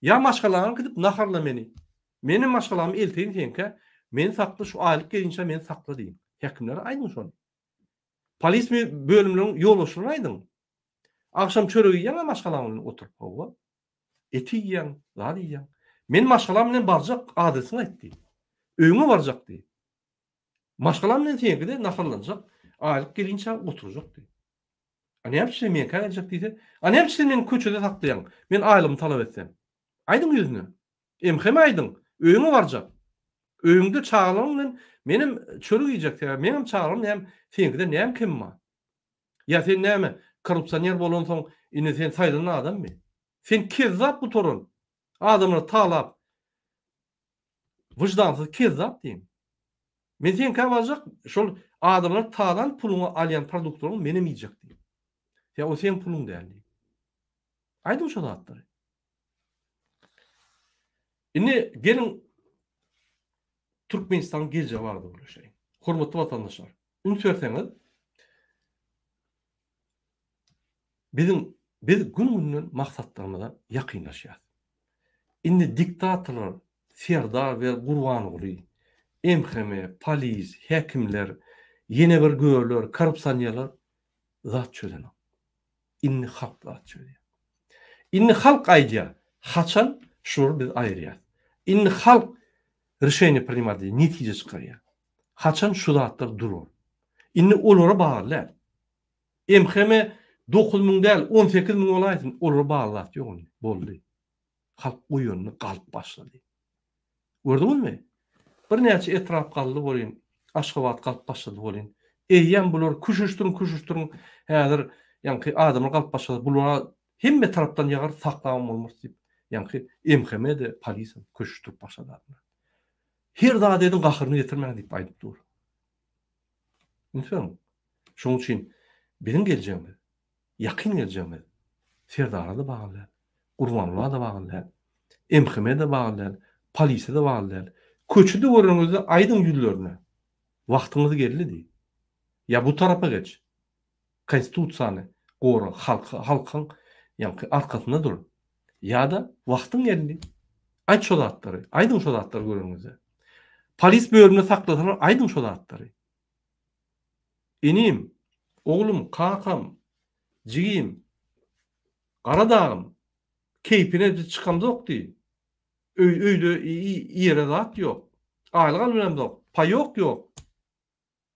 Ya maşgalaňy gidip naharla meni. Menin maşgalamy elteýin senke, men sakla şu aýlyk gelinçe men sakla diýin. Hekimler aýdyn şonu. Polis bölümleriň ýolbaşçylaryny aýdyn. Akşam çöregi ýene maşgalanyň oturup gowa. Eti ýen, zady ýen. Men maşgalam bilen barjak adresyny aýtdy. Öňe barjak diýdi. Maşgalam bilen senke de naharlanjak, aýlyk gelinçe oturjak diýdi. Näme men käjek diýdi. Näme men köçede saklaýan. Men aýlymy talap etsem. Aýdyn ýüzüne. MKM aýdyn. Öňe barjak. Öňde çağalan bilen menim çörek ýyjek. Menim çağalym hem senkide näme kim bar? Ya sen näme korrupsiýoner bolansoň, ine sen saýlanan adammy? Sen kezzap bu torun. Adamlar talap. Wyjdansyz kezzap diýin. Men sen käwajak şol adamlar talan puluny alýan produktlaryny menim ýyjek diýin. Ya o sen pulun däl. Aýdyn şu zatlary. Ine gelin Türkmenistan gelje bardy bu şey. Hormatly vatandaşlar, ünsürseňiz biz gün-günden maksatlarymyza ýakynlaşýar. Indi diktatorlar, serdar we gurbanyly, MKM, polis, hekimler, ýene bir göwler, korrupsiýonerler zat çözen. Indi halk zat çözen. Indi halk aýdýar, haçan şur biz aýrýar. Indi halk решение принимать, netije çykarýar. Haçan şu zatlar durur. Indi olara bagly. MKM 9000 däl 18000 olaýsyn, olara baglat ýok boldy. Halk uýunyny galyp başlady. Gördüňizmi? Bir näçe etraf galdy bolýan, Aşgabat galyp başlady bolýan. Eýýän bular kuşuşturun, häzir ýanky adamlar galyp başlady. Bulara hemme tarapdan ýagar saklawan bolmaz diýip, ýanky MKM de polis kuşuşturup başladylar. Her zat edin gahyryny getirmäň diýip aýdyp dur. Näçe? Şoň üçin biziň geljeğimiz, ýakyn geljeğimiz serdara da bagly, gurbanlyğa da bagly, MKM de bagly, polise de bagly. Köçüde görüňizde aýdyn ýüllerine wagtyňyz geldi. Ya bu tarafa geç. Konstitusiýany goru halkyň ýa-da arkasyna dur. Ya da wagtyň geldi. Aýt şu zatlary, aýdyn şu zatlary görüňizde. Polis bölümine sakladylar, aýdyn şu zatlary. Enim, oglum, kakam, jigim, garadağım, keypine çıkamda okdi. Öýde ýere zat ýok. Aýlyk bilen ýok, pay ýok.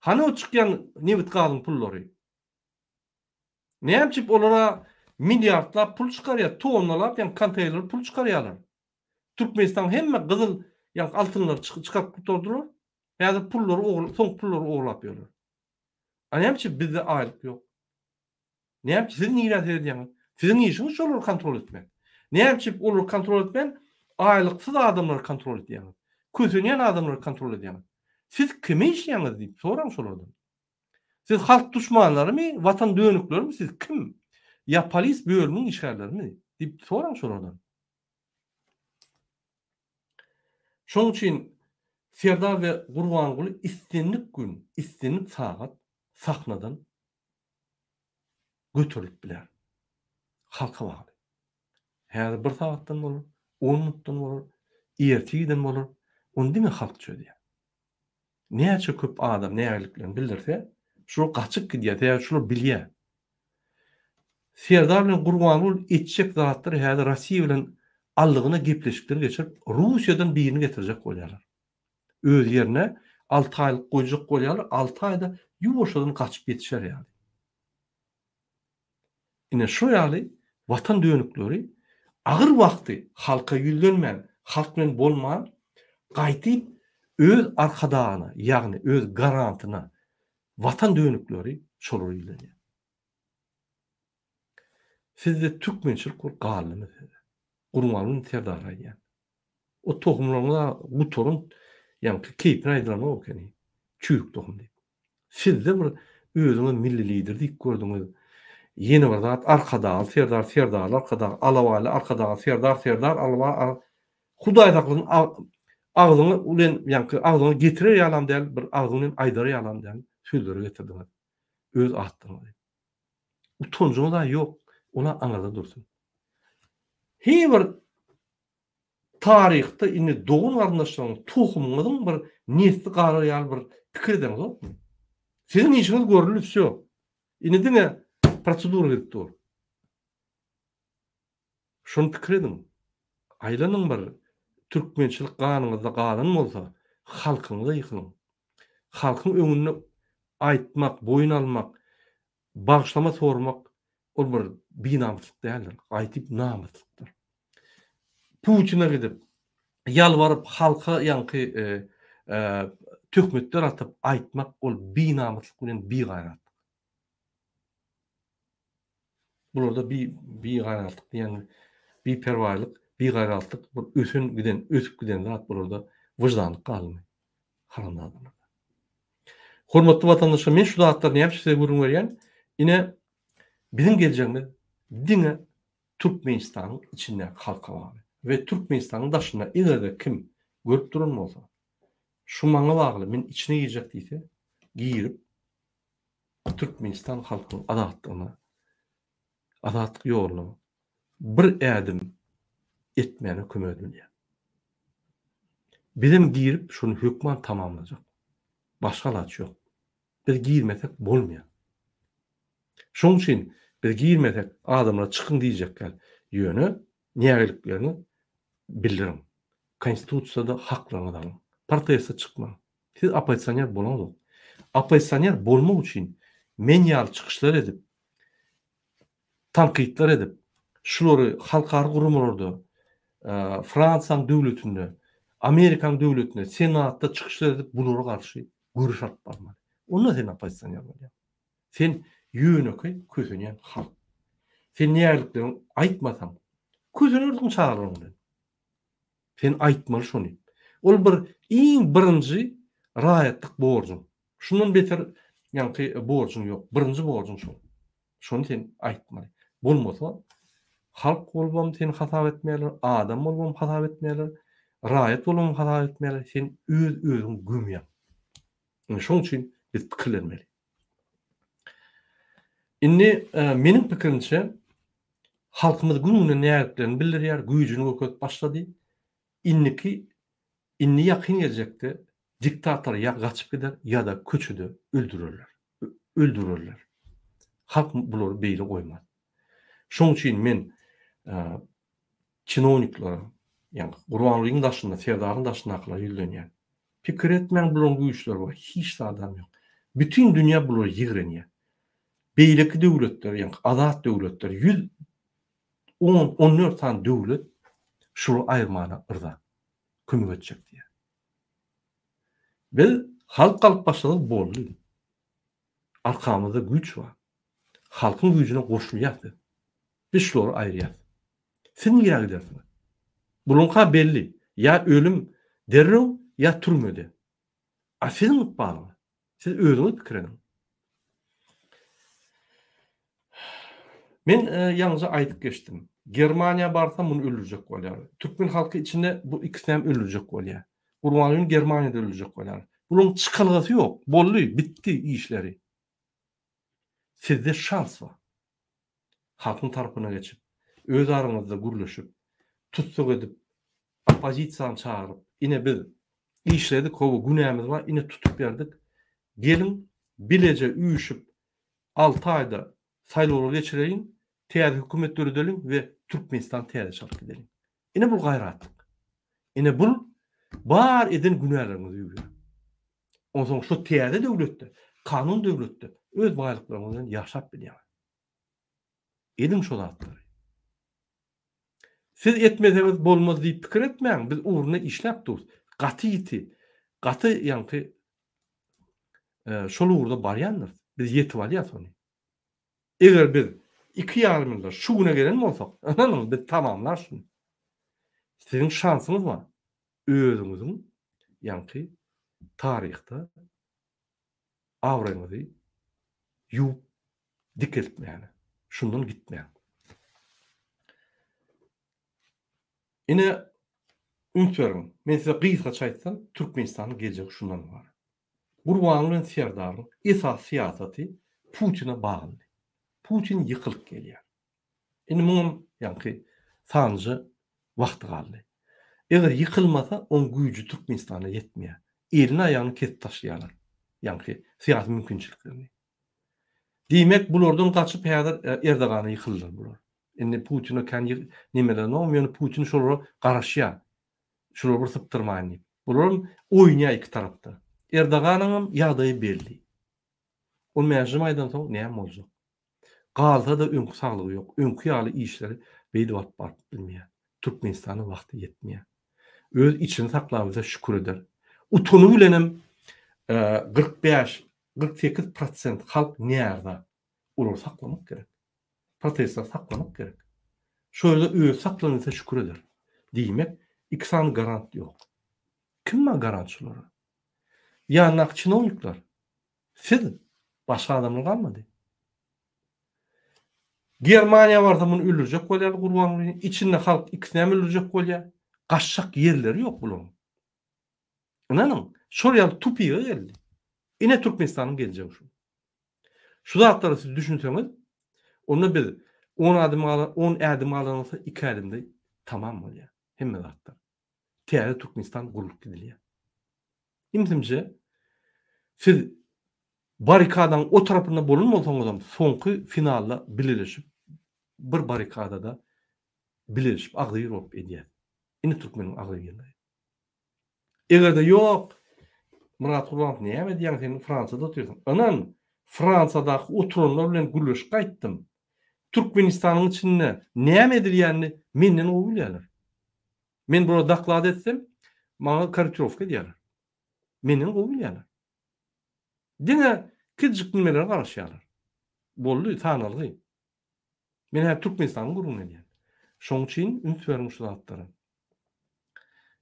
Hany o çykýan nebit galyň pullary? Näçip olara milliardlap pul çykarýar, tonnalap, ýa konteyner pul çykarýarlar. Türkmenistan hemme gyzyl ýa altynlar çykaryp durdular. Häzir pullary soň pullary oglap ýörler. Näçip bizde aýlyk ýok. Näçip siz niýet edýäňiz? Siziň işiňiz şolary kontrol etmek. Näçip olary kontrol etmen? Aýlyksyz adamlary kontrol edýäňiz. Kösenýän adamlary kontrol edýäňiz. Siz kime işleýäňiz diýip soraň şolardan. Siz halk düşmanlarymy, watan dönüklerimi siz kim? Ya polis bölüminiň işgärlerimi diýip soraň şolardan. Şoň üçin Serdar we Gurbanguly istenlik gün, istenlik sagat sahnadan götürüp biler. Halka bagly. Häzir 1 sagatdan bolar, 10 minutdan bolar, ertigiden bolar. Ondi mi halk çödýär? Näçe köp adam nägeliklerini bildirse, şu gaçyk gidýär, ýa şular bilýär. Serdar bilen Gurbanguly etjek zatlary häzir Rossiýa bilen aldygyna gepleşikleri geçirip Russiýadan birini getirjek bolýarlar. Öz yerine 6 aylyk goýjak bolýarlar, 6 aýda ýuwaşadan gaçyp ýetişer ýaly. Ine şu ýaly watan dönükleri agyr wagty halka ýüzlenmän, halk bilen bolman gaýtyp öz arkadagyna, ýagny öz garantyna watan dönükleri şolar ýüzlenýär. Sizde türkmençilik galymy. Gurbangulyň Serdara ýa. O tohumlaryna bu torun ýa-ni keýpini aýdyrma okeny. Çürük tohum diýip. Sizde bir özüňe milli lider diýip gördüňiz. Yeni bir zat arkada Serdar arkada Alawaly arkada Serdar Alawa Hudaýdakyň agzyny ulen ýa-ni agzyny getirir ýalan däl bir agzyny aýdary ýalan däl sözleri getirdiňiz. Öz atdyňyz. Utunjuňyz da ýok. Ona aňarda dursun. Her tarihte indi doğun garyndaşlaryň tohumyňyň bir nesli garaýan bir pikirden bolupmy? Sizin işiniz görülüp şo. Indi diňe prosedura geripdir. Şonu pikiredin. Aýlanyň bir türkmençilik ganyňyzda galan bolsa, halkyňyza ýykylyň. Halkyň öňünde aýtmak, boyun almak, bagşlama sormak ol bir binamslyk däldir. Aýtyp namyslykdyr. Putina gidip ýalwaryp halka ýanky töhmetler atyp aýtmak ol binamyslyk bilen bigaýratlyk. Bularda bigaýratlyk ýani biperwaýlyk, bigaýratlyk bir ösüp giden zat bularda wyjdanlyk galmy. Haramdadylar. Hormatly watandaşlar, men şu zatlaryny ýa size görüň berýän. Ine bizim geleceğimiz diňe Türkmenistanyň içinde halka bagly. Ve Türkmenistanyň daşynda ilerde kim görüp duran bolsa, şu maňa bagly men içine girjek diýse, girip Türkmenistan halkynyň adatlyk ýoluny bir ädim etmäne kömek edýär. Bizim girip şunu hökman tamamlajak. Başga ilaç ýok. Biz girmesek bolmaýar. Şoň üçin biz girmesek adamlara çykyn diýjekler ýöne nägeliklerini bildirin. Konstitusiýada haklaryny alyň. Partiýasy çykma. Siz opozisiýner bolmaňyz. Opozisiýner bolmak üçin menýal çykyşlar edip, tanqidler edip, şulary halkary gurumlarda, Fransaň döwletinde, Amerikan döwletinde, senatda çykyşlar edip bulara garşy görüş alyp barmaly. Onda sen opozisiýner bolýar. Sen ýöneköy kösenýän halk. Sen nägeliklerini aýtmasaň, kösenýärdiň çağırýan. Sen aýtmaly şonu. Ol bir iň birinji raýatlyk borjun. Şundan beter ýanky borjun ýok. Birinji borjun şu. Şonu sen aýtmaly. Bolmasa halk bolbam seni hasap etmeýärler, adam bolbam hasap etmeýärler, raýat bolbam hasap etmeýärler. Sen özüň gömýär. Şoň üçin biz pikirlenmeli. Indi meniň pikirimçe halkymyz gününe nägeliklerini bildirýär, güýjüni gököp başlady. Inni ýakyn gelecekde diktator ýa gaçyp gider ýa-da köçüde öldürürler. Halk bulary beýle goýmaz. Şoň üçin men çinowniklara, ýa-ni Gurbangulyň daşynda, Serdaryň daşynda akla ýüzlenýär. Pikir etmeň bulan güýçler bar, hiç adam ýok. Bütün dünýä bulary ýigrenýär. Beýleki döwletler, ýa-ni azat döwletler, 114 tan döwlet şol aýrmana ırda kömek etjek diýär. Biz halk alyp başladyk boldy. Arkamyzda güç bar. Halkyň güýjüne goşulýar. Biz şolary aýrýar. Sen ýa gidersiň. Bulunqa belli. Ya ölüm derrew ya türmede. Asyň baly. Siz özüňiz pikirin. Men ýalňyza aýdyp geçdim. Germaniýa barsam muny öldürjek bolýar. Türkmen halky içinde bu ikisini hem öldürjek bolýar. Gurbanlyň Germaniýada öljek bolar. Bunun çykylgasy ýok. Boldy, bitdi işleri. Sizde şans var. Halkyň tarapyna geçip, öz araňyzda gürleşip, tutsuk edip, opozisiýany çağırıp, ine biz işledik, howa günämiz var, ine tutup berdik. Gelin bilece üýüşüp 6 aýda saýlawlar geçireýin, täze hökümet döredelim we Türkmenistan täze çalyp gidelim. Ine bul gaýratlyk. Ine bul bar eden günälerimiz ýüger. Onsoň şu täze döwletde, kanun döwletde öz baýlyklaryny ýaşap bilýär. Edin şu zatlary. Siz etmeseniz bolmaz diýip pikir etmeň, biz uğruna işläp duruz. Gaty ýiti, gaty ýanky şol uğurda barýandyr. Biz ýetip alýas ony. Eger biz 2,5 ýylda şu güne gelen bolsak, ananyň biz tamamlar şunu. Sizin şansınız var. Özüňiziň ýanky taryhda awraňyzy ýup dikiltmeýän. Şundan gitmeýän. Ine ünsörüm. Men size gysga çaýtsam, Türkmenistanyň geljegi şundan bar. Gurbanlyň serdaryň esas siýasaty Putina bagly. Putin ýykylyp gelýär. Ine muňun ýanky sanjy wagty galdy. Eger ýykylmasa, on güýji Türkmenistana ýetmeýär. Elini aýagyny kesip taşlaýarlar. Ýanky siýasy mümkinçiliklerini. Diýmek bulardan gaçyp häzir Erdogany ýykyldylar bular. Indi Putin'e kendi nimeden olmuyor. Putin şolara karışıyor. Şolara bir sıptırmayın. Bunların oynuyor iki tarafta. Erdoğan'ın yağdayı belli. O meclis aydan sonra neyem olacak? Galta da önkü sağlığı yok. Önkü yağlı işleri beydivat var bilmiyor. Türkmenistan'ın vakti yetmiyor. Öz içini saklamamıza şükür eder. Utunu bilenim 45-48% halk nerede? Onu saklamak gerek. Protestler saklamak gerek. Şöyle öz saklanırsa şükür eder. Demek ikisinin garant yok. Kim var garantçıları? Yani чиновниклар. Siz başka adamlar kalmadı. Germaniya varsa bunu öldürecek bolýar Gurbanlyň. İçinde halk ikisini hem öldürecek bolýar. Gaçşak yerleri yok bunun. Ananyň şorýa tupiýe geldi. Ine Türkmenistanyň geljegi şu. Şu zatlary siz düşünseňiz, onu biz 10 adım alansa 2 adımda tamam bolýar. Hemme zatlar. Täze Türkmenistan gurulyp gidilýär. Imtimje siz barikadan o tarafında bolunmasaňyz, soňky finalda birleşip bir barikadada birleşip agdyr bolup edýär. Ine Türkmeniň agdy geldi. Egerde ýok, Murat Gurbanov näme diýen sen Fransada oturýarsyň. Anan Fransadaky oturanlar bilen gürleşip gaýtdym. Türkmenistanyň içinde näme edilýänini menden o bilýärler. Men burada daklad etsem, maňa karikirowka diýerler. Menden o bilýärler. Dine kiçik nimeler garaşýarlar. Boldy tanaly. Men hep Türkmenistanyň gurulmagy diýen. Şoň üçin üns bermiş zatlara.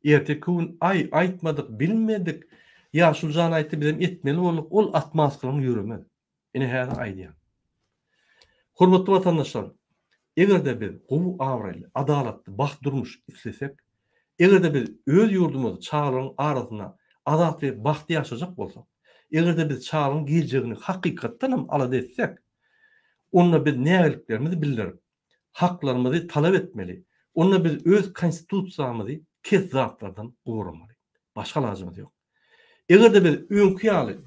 Ertekün aýtmadyk, bilmedik. Ýaşuljan aýtdy bizem etmeli bolup, ol atmaskalaryň ýüremedi. Ine häzir aýdýar. Hormatly vatandaşlar, egerde biz gowy awraly, adalatly, baht durmuş islesek, egerde biz öz ýurdumyzy çağlaryň arasyna adat we baht ýaşajak bolsak, egerde biz çağlaryň geljegini hakykatdan hem alada etsek, onda biz nägeliklerimizi bildirip, haklarymyzy talap etmeli. Onda biz öz konstitusiýamyzy kes zatlardan gowramaly. Başga lazymyz ýok. Egerde biz öňkü ýaly,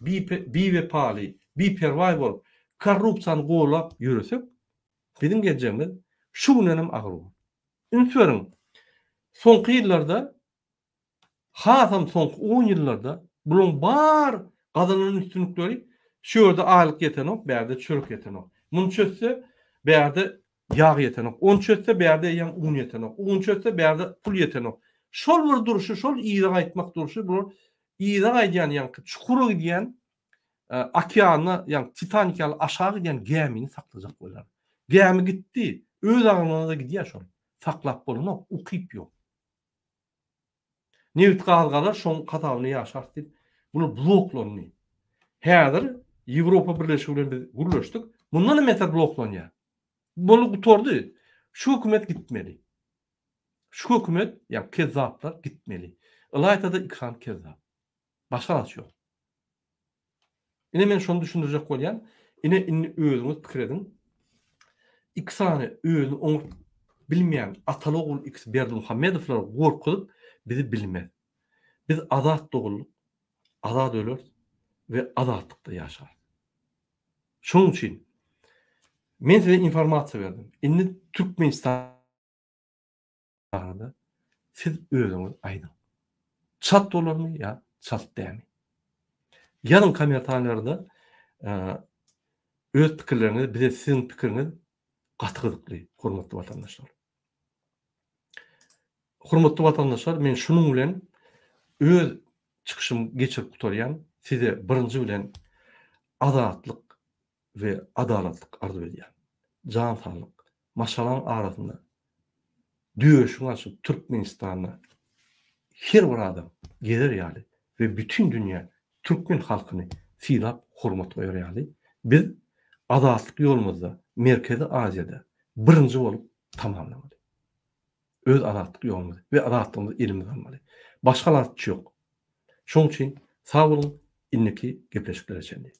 biwepaly, biperwaý bolup, korrupsiýany gowlap ýüresek, bizim geljegimiz şu günenem agyr. Ünsüriň soňky ýyllarda, hasam soňky 10 ýyllarda bulan bar gazanyň üstünlikleri şu ýerde aýlyk ýetenok, bäde çörek ýetenok. Muny çözse bäde ýag ýetenok, onu çözse bäde ýan un ýetenok, onu çözse bäde pul ýetenok. Şol bir duruşy, şol ýygy aýtmak duruşy, bu ýygy aýdýan ýanky çukura gidýän okeana, yani Titanic aşağı giden gemini saklayacak bolýar. Gemi gitti, öz agyna da gidýär şol. Saklap bolunok, ukyp ýok. Newt galgalar şoň katawyny ýaşartdy. Bunu bloklandy. Häzir Ýewropa Birleşigi bilen biz gürleşdik. Bundan näme bloklanýar? Bunu gutordy. Şu hökümet gitmeli. Şu hökümet, ýa kezzaplar gitmeli. Ilaytada ikram kezzap. Başka nasıl yok. Ine men şonu düşündürecek bolýan, ine özüňiz pikir edin. İksany özüni oňup bilmeýän ataly ogul X Berdimuhamedowlar gorkup bizi bilmez. Biz azat doguluk, azat ölür ve azatlıkda yaşar. Şonuň üçin men size informasiýa berdim. Indi Türkmenistan'da siz özüňiz aýdyň. Çat dolarmy ya çat dämi? Ýalyn kommentarlarda öz pikirleriniz, bize sizin pikiriniz gaty-gydykly, hormatly watandaşlar. Hormatly watandaşlar, men şunun bilen öz çıkışım geçirip tutaryan, size birinci bilen azatlyk ve adalatlyk arzu edýän. Jan sağlyk, maşalan arasynda düýeşiň açyp Türkmenistana her bir adam gelir ýaly ve bütün dünya Türkmen halkyny silap hormat goýar ýaly. Biz azatlyk ýolumyzda Merkezi Aziýada birinji bolup tamamlamaly. Öz azatlyk ýolumyzy we azatlygymyzy elimize almaly. Başga lat ýok. Şoň üçin sag bolun, inniki gepleşikler üçin.